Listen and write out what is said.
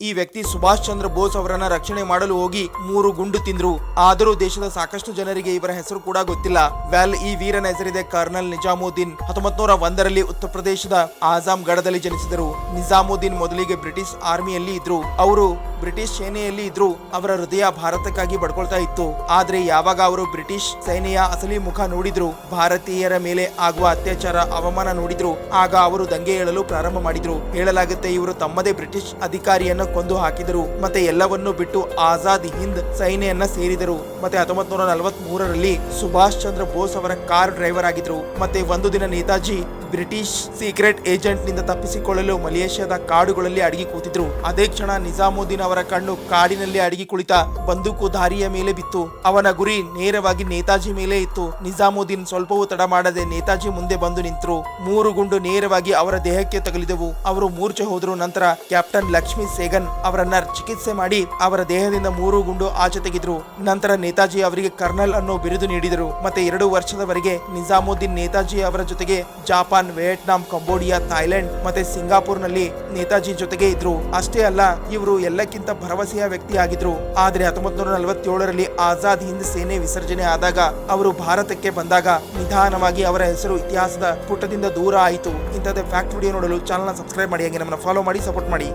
ಈ ವ್ಯಕ್ತಿ ಸುಭಾಷ್ ಚಂದ್ರ ಬೋಸ್ ಅವರನ್ನ ರಕ್ಷಣೆ ಮಾಡಲು ಹೋಗಿ 3 ಗುಂಡು ತಿಂದ್ರು. ಆದರೂ ದೇಶದ ಸಾಕಷ್ಟು ಜನರಿಗೆ ಇವರ ಹೆಸರು ಕೂಡ ಗೊತ್ತಿಲ್ಲ. ಈ ವೀರನ ಹೆಸರಿದೆ ಕರ್ನಲ್ ನಿಜಾಮುದ್ದೀನ್. 1901ರಲ್ಲಿ ಉತ್ತರ ಪ್ರದೇಶದ ಆಜಾಮ್ ಗಢದಲ್ಲಿ ಜನಿಸಿದರು. ನಿಜಾಮುದ್ದೀನ್ ಮೊದಲಿಗೆ ಬ್ರಿಟಿಷ್ ಆರ್ಮಿಯಲ್ಲಿ ಇದ್ರು. ಅವರು ಬ್ರಿಟಿಷ್ ಸೇನೆಯಲ್ಲಿ ಇದ್ರು. ಅವರ ಹೃದಯ ಭಾರತಕ್ಕಾಗಿ ಬಡ್ಕೊಳ್ತಾ ಇತ್ತು. ಆದ್ರೆ ಯಾವಾಗ ಅವರು ಬ್ರಿಟಿಷ್ ಸೇನೆಯ ಅಸಲಿ ಮುಖ ನೋಡಿದ್ರು, ಭಾರತೀಯರ ಮೇಲೆ ಆಗುವ ಅತ್ಯಾಚಾರ ಅವಮಾನ ನೋಡಿದ್ರು, ಆಗ ಅವರು ದಂಗೆ ಏಳಲು ಪ್ರಾರಂಭ ಮಾಡಿದ್ರು. ಹೇಳಲಾಗುತ್ತೆ ಇವರು ತಮ್ಮದೇ ಬ್ರಿಟಿಷ್ ಅಧಿಕಾರಿಯನ್ನು ಕೊಂದು ಹಾಕಿದರು. ಮತ್ತೆ ಎಲ್ಲವನ್ನೂ ಬಿಟ್ಟು ಆಜಾದ್ ಹಿಂದ್ ಸೈನ್ಯವನ್ನ ಸೇರಿದರು. ಮತ್ತೆ 1943ರಲ್ಲಿ ಸುಭಾಷ್ ಚಂದ್ರ ಬೋಸ್ ಅವರ ಕಾರ್ ಡ್ರೈವರ್ ಆಗಿದ್ರು. ಮತ್ತೆ ಒಂದು ದಿನ ನೇತಾಜಿ ಬ್ರಿಟಿಷ್ ಸೀಕ್ರೆಟ್ ಏಜೆಂಟ್ ನಿಂದ ತಪ್ಪಿಸಿಕೊಳ್ಳಲು ಮಲೇಷ್ಯಾದ ಕಾಡುಗಳಲ್ಲಿ ಅಡಗಿ ಕೂತಿದ್ರು. ಅದೇ ಕ್ಷಣ ನಿಜಾಮುದ್ದೀನ್ ಅವರ ಕಣ್ಣು ಕಾಡಿನಲ್ಲಿ ಅಡಗಿ ಕುಳಿತ ಬಂದೂಕುಧಾರಿಯ ಮೇಲೆ ಬಿತ್ತು. ಅವನ ಗುರಿ ನೇರವಾಗಿ ನೇತಾಜಿ ಮೇಲೆ ಇತ್ತು. ನಿಜಾಮುದ್ದೀನ್ ಸ್ವಲ್ಪವೂ ತಡ ಮಾಡದೆ ನೇತಾಜಿ ಮುಂದೆ ಬಂದು ನಿಂತರು. 3 ಗುಂಡು ನೇರವಾಗಿ ಅವರ ದೇಹಕ್ಕೆ ತಗುಲಿದವು. ಅವರು ಮೂರ್ಛೆ ಹೋದರು. ನಂತರ ಕ್ಯಾಪ್ಟನ್ ಲಕ್ಷ್ಮೀ ಸೇಗನ್ ಅವರನ್ನ ಚಿಕಿತ್ಸೆ ಮಾಡಿ ಅವರ ದೇಹದಿಂದ 3 ಗುಂಡು ಆಚೆ ತೆಗೆದ್ರು. ನಂತರ ನೇತಾಜಿ ಅವರಿಗೆ ಕರ್ನಲ್ ಅನ್ನೋ ಬಿರುದು ನೀಡಿದರು. ಮತ್ತೆ 2 ವರ್ಷದವರೆಗೆ ನಿಜಾಮುದ್ದೀನ್ ನೇತಾಜಿ ಅವರ ಜೊತೆಗೆ ಜಾಪಾನ್, ವಿಯೆಟ್ನಾಂ, ಕಂಬೋಡಿಯಾ, ಥೈಲ್ಯಾಂಡ್ ಮತ್ತೆ ಸಿಂಗಾಪುರ್ನಲ್ಲಿ ನೇತಾಜಿ ಜೊತೆಗೆ ಇದ್ರು. ಅಷ್ಟೇ ಅಲ್ಲ, ಇವರು ಎಲ್ಲಕ್ಕಿಂತ ಭರವಸೆಯ ವ್ಯಕ್ತಿ ಆಗಿದ್ರು. ಆದ್ರೆ 1947ರಲ್ಲಿ ಆಜಾದ್ ಹಿಂದ್ ಸೇನೆ ವಿಸರ್ಜನೆ ಆದಾಗ ಅವರು ಭಾರತಕ್ಕೆ ಬಂದಾಗ ನಿಧಾನವಾಗಿ ಅವರ ಹೆಸರು ಇತಿಹಾಸದ ಪುಟದಿಂದ ದೂರ ಆಯಿತು. ಇಂಥದ್ದೇ ಫ್ಯಾಕ್ಟ್ ವಿಡಿಯೋ ನೋಡಲು ಚಾನಲ್ ಸಬ್ಸ್ಕ್ರೈಬ್ ಮಾಡಿ, ಹಾಗೆ ನಮ್ಮನ್ನ ಫಾಲೋ ಮಾಡಿ, ಸಪೋರ್ಟ್ ಮಾಡಿ.